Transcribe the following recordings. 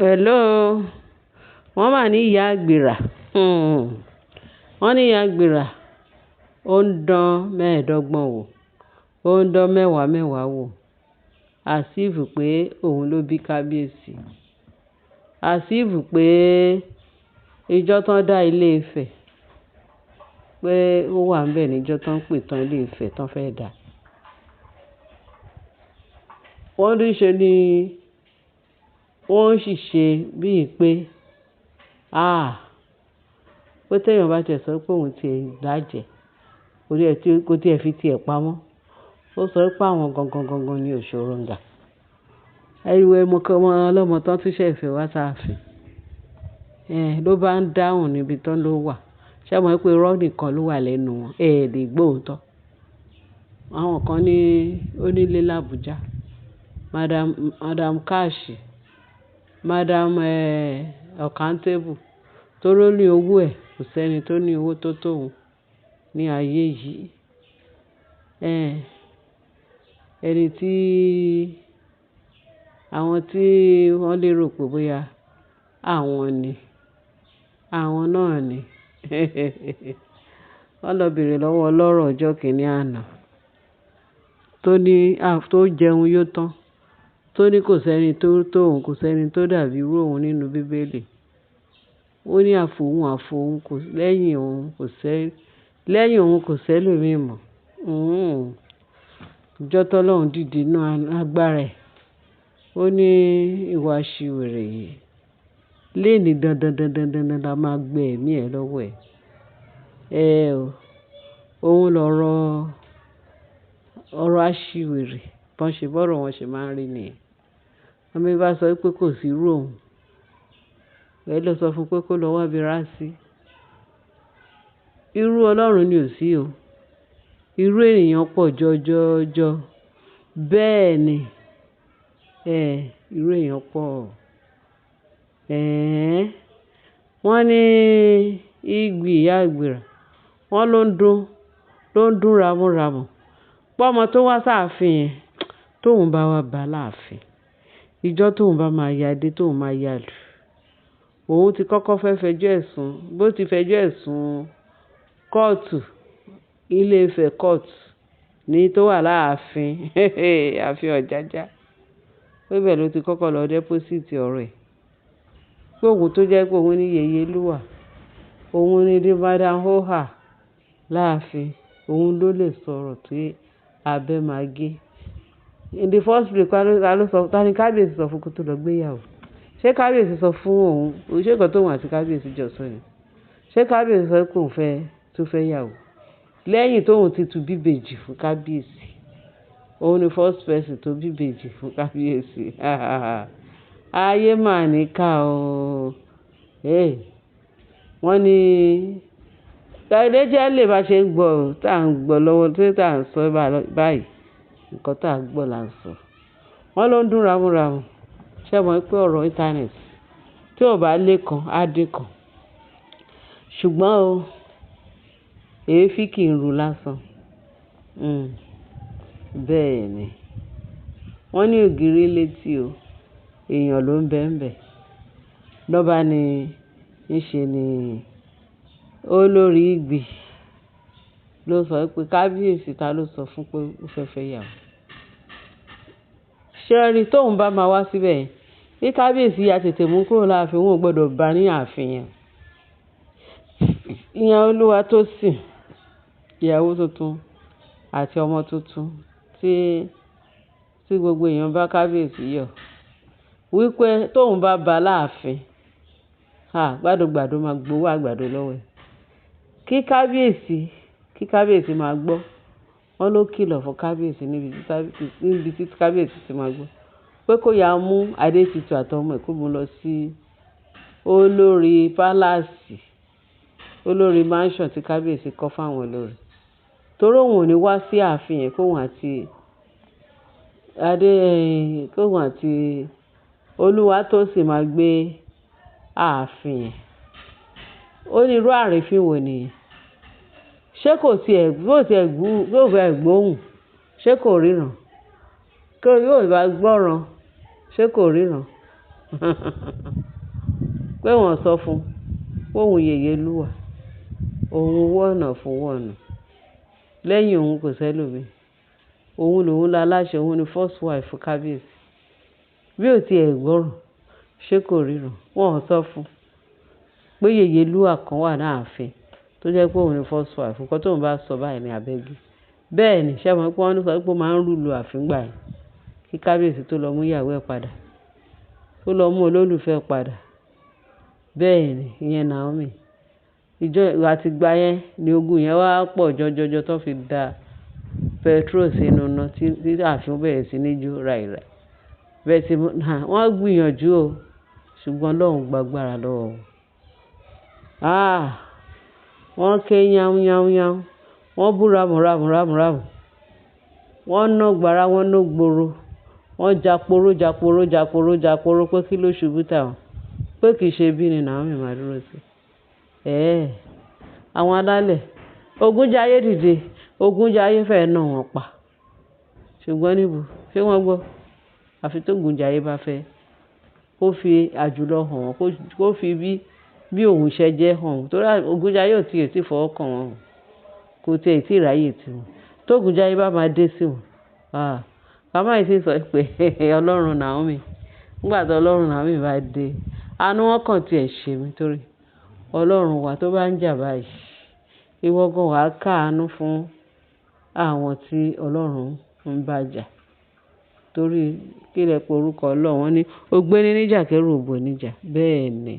Hello, wọ́n mà ní ìyá àgbèrà. Wọ́n ní ìyá àgbèrà ó ń dán mẹ́ẹ̀ẹ́dọ́gbọ̀n wò, ó ń dán mẹ́wàá mẹ́wàá wò, àsíìfù pé òun ló bí kábíyèsí, àsíìfù pé ìjọ tán dá Ilé Ifẹ̀ pé ó wà ń bẹ̀ níjọ́ tán pè tán Ilé Ifẹ̀ tán fẹ́ dà. Wọ́n ní ṣe ni wọ́n sì ṣe bíi pé pé téèyàn bá tiẹ̀ sọ pé òun ti dájẹ́ kò tiẹ̀ fi tiẹ̀ pamọ́, ó sọ pé àwọn gangan ni òṣòròǹgà. Ẹ̀ríwẹ̀ ọmọ ọlọ́mọ tán tún ṣẹ̀ fẹ́ wá sáàfin ló bá ń dáhùn níbi tán ló wà. Ṣé ẹ mọ̀ pé irọ́ nìkan ló wà lẹ́nu wọn, ẹ lè gbóòótọ́. Àwọn kan ní onílé l'Àbújá, Madam Cash, Madam Accountable, tó ló ní owó ẹ̀, kò sẹ́ni tó ní owó tó tóun ní ayé yìí. Ẹni tí àwọn tí wọ́n lérò pé bóyá àwọn náà ni wọ́n lọ bèrè lọ́wọ́ ọlọ́rọ̀ ọjọ́ kìíní àná tó jẹun yó tán, tó ní kò sẹ́ni tó tóun, kò sẹ́ni tó dàbí irú òun nínú Bíbélì. Ó ní àfòun lẹ́yìn òun kò sẹ́lòmíì mọ́. Ìjọ tọ́lọ́run dìde nínú agbára ẹ̀, ó ní ìwà aṣiwèrè yìí léèní dandan la máa gbé ẹ̀mí ẹ̀ lọ́wọ́ ẹ̀. Òun ọ̀rọ̀ aṣiwèrè bọ́rọ̀ wọn ṣe máa ń rí nìyẹn. Ọmọ bá sọ pé kò sí irú òun, ẹ lọ sọ fún pé kó lọ wábi rá sí. Irú Ọlọ́run ni ò sí o, irú ènìyàn pọ̀ jọjọ. Bẹ́ẹ̀ ni, irú èèyàn pọ̀. Wọ́n ní ìgbì ìyá àgbèrà, wọ́n ló ń dún ramúramù. Pọ́mọ tó wá sáàfin yẹn, tóun bá wá bá láàfin, ìjọ tóun bá máa ya dé, tóun máa ya lù, òun ti kọ́kọ́ fẹ́ fẹjọ́ ẹ̀sùn, bó ti fẹjọ́ ẹ̀sùn kóòtù, Ilé Ifẹ̀ kóòtù ní tó wà láàfin, ààfin Ọ̀jájá. Pé bẹ́ẹ̀ ló ti kọ́kọ́ lọ dẹ́pósìtì ọ̀rọ̀ ẹ̀. Pé òun tó jẹ́ pé òun ní Yèyélúwà, òun ní dí Madam Oha láàfin, òun ló lè sọ̀rọ̀ tí abẹ́ máa gé. In the first place, ta ni kábíyèsí sọ fún kó tó lọ gbéyàwó? Ṣé kábíyèsí sọ fún òun? Ṣé nǹkan tóun àti kábíyèsí jọ sọ ni? Ṣé kábíyèsí sọ pé òun tún fẹ́ yàwó? Lẹ́yìn tóun ti tu bíbèjì fún kábíyèsí, òun ni first person tó bíbèjì fún kábíyèsí. Ayé mà níkà o. Wọ́n ní tàìdé jẹ́ lè bá ṣe ń gbọ́ tá à ń gbọ́ lọ́wọ́ tí tá à ń sọ báyìí, nǹkan tá à ń gbọ́ là ń sọ. Wọ́n ló ń dún ramúramù. Ṣé mọ̀ pé ọ̀rọ̀ íńtánẹ́ẹ̀tì tí ò bá lé kan á dín kan? Ṣùgbọ́n èéfín kì í ru lásán. Bẹ́ẹ̀ ni. Wọ́n ní ògiri létí o, èèyàn ló ń bẹ̀. Lọ́ba ni ńṣe ni olórí ìgbì ló sọ pé kábíyèsí ta ló sọ fún pé ó fẹ́ fẹ́ yàwó. Ṣé rí tóun bá máa wá síbẹ̀ yẹn, bí kábíyèsí ya tètè mú kúrò láàfin, wọn ò gbọ́dọ̀ bá ní ààfin yẹn. Ìyẹn Olúwatósìn, ìyàwó tuntun àti ọmọ tuntun tí gbogbo èèyàn bá kábíyèsí yọ̀, wípé tóun bá bá láàfin, gbàdúgbàdú máa gbowó àgbàdo lọ́wọ́ ẹ̀. Kí kábíyèsí máa gbọ́, wọ́n ló kìlọ̀ fún kábíyèsí níbi tí kábíyèsí ti máa gbọ́, pé kó yá mú Adétutù àtọmọ ẹ̀ kó mú lọ sí olórí pálásì, olórí mansion tí kábíyèsí kọ́ fáwọn olórí. Torí òun ò ní wá sí ààfin yẹn kóun àti Olúwatósìn máa gbé ààfin yẹn. Ó ní irú àrífín wo nìyẹn? Ṣé kò tiẹ̀ gbóhùn? Ṣé kò ríran? Yóò bá gbọ́ràn, ṣé kò ríran? pé wọ́n sọ fún òun yèyé lúwà òun wọ̀nà fún wọ̀nà lẹ́yìn òun kò sẹ́lòmíì òun lòun láláṣẹ òun ni first wife kábíyèsí bí ò tiẹ̀ gbọ́ràn ṣé kò ríran wọ́n sọ fún pé yèyé lúwà kan wà láàfin tó jẹ́ pé òun ni first wife nǹkan tóun bá sọ báyìí ní abẹ́gí bẹ́ẹ̀ ni ṣé àwọn pé wọ́n sọ pé ó máa ń rúlu àfin gbà yẹn kí kábíyèsí tó lọ mú ìyàwó ẹ̀ padà tó lọ mú olólùfẹ́ padà bẹ́ẹ̀ ni ìyẹn Naomi àtìgbà yẹn ni ogun yẹn wá pọ̀ jọjọjọ tó fi da petrol sínú iná tí ààfin bẹ̀rẹ̀ sí ní jó ràìràì bẹ́ẹ̀ tí wọ́n gbìyànjú o ṣùgbọ́n Ọlọ́run gbàgbára lọ́wọ́ wọ́n ké yánwúyánwúyánwú wọ́n bú ramùramùramùramù wọ́n ná gbàrà wọ́n ná gbòòrò wọ́n jàporó pé kí ló ṣubú táwọn pé kì í ṣe bí ni Naomi máa dúró sí àwọn alálẹ̀ Ògúnjayé dìde Ògúnjayé fẹ́ẹ́ nà wọ́n pa ṣùgbọ́n níbo ṣé wọ́n gbọ́ àfi tó Ògúnjayé bá fẹ́ kó fi àjùlọ hàn wọ́n kó fi bí òun ṣe jẹ́ hàn wọ́n torí Ògúnjayé ò tiẹ̀ tí fọwọ́ kàn wọ́n kò tiẹ̀ tí ráyè tiwọn tó Ògúnjayé bá máa dé sí wọn kàmáì sì sọ pé Ọlọ́run Naomi nígbà tó Ọlọ́run Naomi bá dé àánú wọn kàn tiẹ̀ ṣe mí torí Ọlọ́run wa tó bá ń jà báyìí ìwọ gan wàá káàánú fún àwọn tí Ọlọ́run ń bá jà torí kílẹ̀ pé orúkọ Ọlọ́run wọn ní ògbéni níjà kẹ́rù òbò níjà bẹ́ẹ̀ ni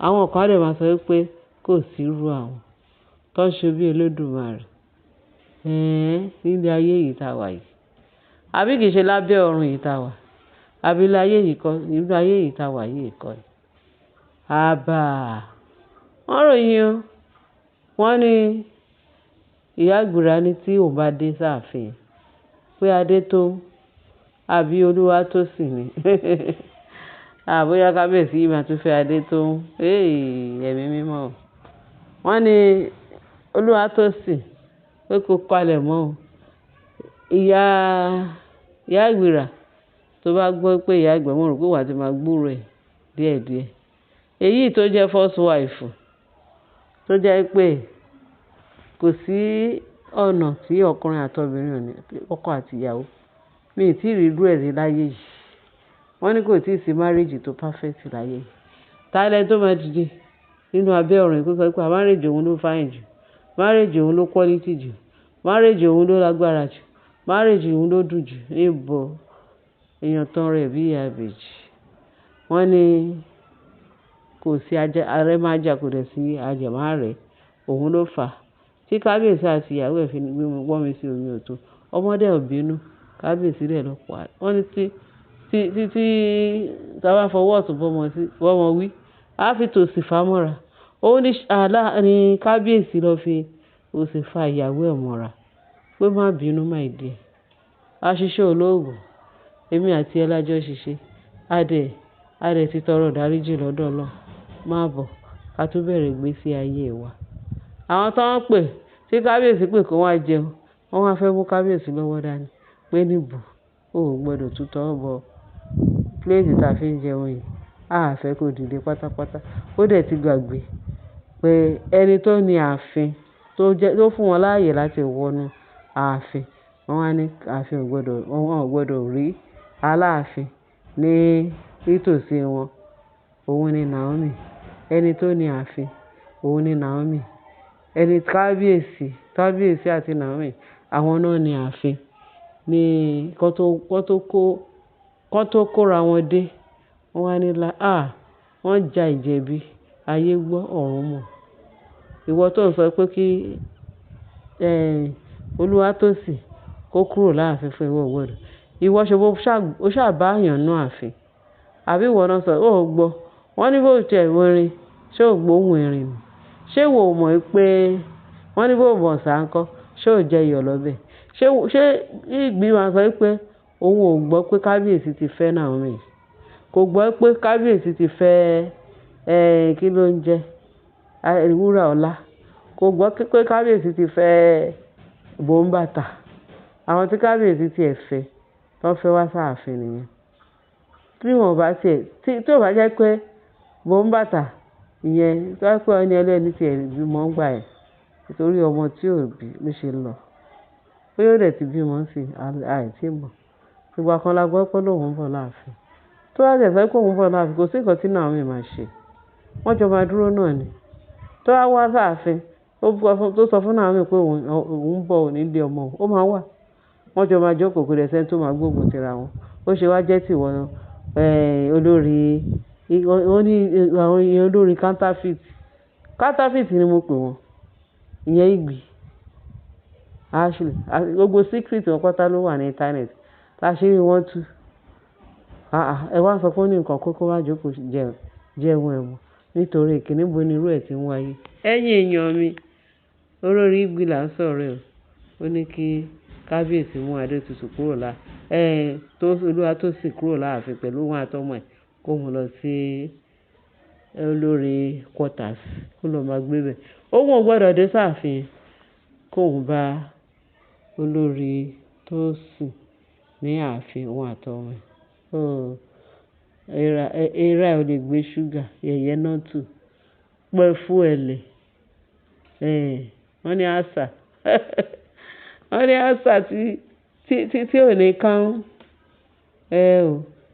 àwọn kan á dẹ̀ máa sọ pé kò sí irú àwọn tó ń ṣe bí Olódùmarè nílé ayé yìí tá a wà yìí àbí kìí ṣe lábẹ́ ọ̀run yìí tá a wà àbí nílé ayé yìí tá a wà yìí kọ́ ẹ̀ àbà wọ́n ròyìn o wọ́n ní ìyá àgbìrá ní tí òun bá dé sáàfin pé adé tó àbí olúwa tó sì ní àbóyá kábíyèsí yìí máa tún fẹ́ adé tó ẹ̀mí mímọ́ wọ́n ní olúwa tó sì pé kó palẹ̀ mọ́ ìyá àgbìrá tó bá gbọ́ pé ìyá àgbà mọ̀ rò pé wà á ti máa gbúrò ẹ̀ díẹ̀díẹ̀ èyí tó jẹ́ first wife tó jẹ́ pé kò sí ọ̀nà tí ọkùnrin àtobìnrin ò ní ọkọ àti ìyàwó mi ì tí ì rí irú ẹ̀ rí láyé yìí wọ́n ní kò tí ì sí marriage tó perfect láyé yìí táìlẹ̀ tó máa dìde nínú abẹ́ ọ̀run kó sọ pé marriage òun ló fine jù marriage òun ló quality jù marriage òun ló lágbára jù marriage òun ló dùn jù níbo èèyàn tán rẹ̀ bí ìyá ìbejì wọ́n ní kò sí ààrẹ máa jà kò dẹ̀ sí ajẹ̀márẹ̀ òun ló fà á tí kábíyèsí àti ìyàwó ẹ̀ fi ní gbọ́n mi sí omi òtó ọmọdé ò bínú kábíyèsí rẹ̀ ló pa á wọ́n ní tí táwa fọwọ́ ọ̀tún bọ́mọ wí á fi tòsì fà á mọ́ra òun ní kábíyèsí lọ fi òsì fa ìyàwó ẹ̀ mọ́ra pé má bínú má ìdí ẹ̀ àṣìṣe olóògùn èmi àti ẹ lájọ́ ṣiṣẹ́ adẹ̀ ti tọrọ ìdáríjì lọ́dọ̀ Ọlọ́run má bọ̀ ká tún bẹ̀rẹ̀ ìgbésí ayé wa àwọn tó ń pè tí kábíyèsí pè kó wá jẹun wọ́n wá fẹ́ mú kábíyèsí lọ́wọ́ dání pé níbo ó gbọ́dọ̀ tún tọ́ bọ pléètì tá a fi ń jẹun yìí a fẹ́ kó dìde pátápátá ó dẹ̀ ti gbàgbé pé ẹni tó ní ààfin tó fún wọn láàyè láti wọnú ààfin wọ́n wá ní ààfin wọn ò gbọ́dọ̀ rí aláàfin ní nítòsí wọn òun ni Naomi ẹni tó ní ààfin òun ni Naomi ẹni kábíyèsí àti Naomi àwọn náà ní ààfin ní kọ́ tó kóra wọn dé wọ́n wá ní wọ́n ja ìjẹ̀bi ayé gbọ́ ọ̀run mọ̀ ìwọ tó ń sọ pé kí Olúwatósìn kó kúrò láàfin fún ìwọ gbọ́dọ̀ ìwọ ṣe ó ṣàbáyàn náà ààfin àbí ìwọ náà sọ ó gbọ́ wọ́n ní bó tẹ̀ wọrin ṣé ò gbóhùn erin nù ṣé ìwọ ò mọ̀ pé wọ́n ní bó bọ̀ sáńkọ́ ṣé ò jẹ iyọ̀ lọ́bẹ̀ ṣé ìgbìmọ̀ sọ pé òun ò gbọ́ pé kábíyèsí ti fẹ́ Naomi kò gbọ́ pé kábíyèsí ti fẹ́ kí ló ń jẹ́ wúrà ọlá kò gbọ́ pé kábíyèsí ti fẹ́ bòńbàtà àwọn tí kábíyèsí ti ẹ̀ fẹ́ tó fẹ́ wá sáàfin nìyẹn tí wọ́n bá tiẹ̀ tí ò bá jẹ́ pé mò ń bàtà ìyẹn tó bá pẹ́ ẹni ẹlẹ́ni tiẹ̀ bímọ ń gbà ẹ̀ nítorí ọmọ tí ò bí ló ṣe lọ bóyá ó dẹ̀ ti bímọ sí àìtí mọ̀ ìgbà kan la gbọ́ pé lòun ń bọ̀ láàfin tó bá tẹ̀ sọ pé òun ń bọ̀ láàfin kò sí nǹkan tí Naomi máa ṣe wọ́n jọ máa dúró náà ni tó bá wá sáàfin tó sọ fún Naomi pé òun ń bọ̀ òní ilé ọmọ ó máa wà wọ́n jọ máa jókòó kó dẹ̀ sẹ́ni tó máa gbógun tira wọn ó ṣe wá jẹ́ tìwọ olórí àwọn olórí counterfeit ni mo pè wọ́n ìyẹn Ìgbì Ashley gbogbo secret wọn pátá ló wà ní internet láṣìírí wọn tú ẹ wá sọ pé ó ní nǹkan kókó wá jókòó jẹun ẹ̀wọ̀n nítorí ìkíní bo ni irú ẹ̀ ti ń wáyé ẹ̀yin èèyàn mi olórí Ìgbì là ń sọ̀rọ̀ ẹ̀ ó ní kí kábíyèsí mú Adétutù kúrò olúwa tó sì kúrò láàfin pẹ̀lú òun àtọmọ ẹ̀ kó mú lọ sí olórí quarters kó lọ máa gbé bẹ̀ òun ò gbọ́dọ̀ dé sáàfin kóun bá olórí tó sùn ní ààfin òun àtọmọ ẹ̀ èèrà ò lè gbé ṣúgà yẹ̀yẹ́ náà tù pẹ́ fún ẹ̀lẹ̀ wọ́n ní àṣà tí ò ní kán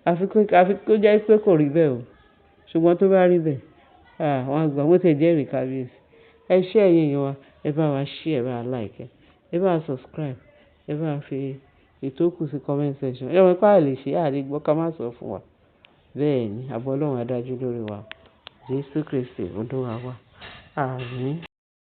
àfi kó jẹ́ pé kò rí bẹ́ẹ̀ o ṣùgbọ́n tó bá rí bẹ́ẹ̀ wọ́n á gbà wọ́n ti jẹ́rìí kábíyèsí ẹ ṣé ẹ̀yin èèyàn wa ẹ bá wa share ẹ bá wa like ẹ bá wa subscribe ẹ bá wa fi ìtókù sí comment section ẹ wọ́n pààlè ṣe àdégbọ́ ká má sọ fún wa bẹ́ẹ̀ ni àbọ̀ Ọlọ́run á dájú lórí wa Jésù Kristi olúwa wa àmín.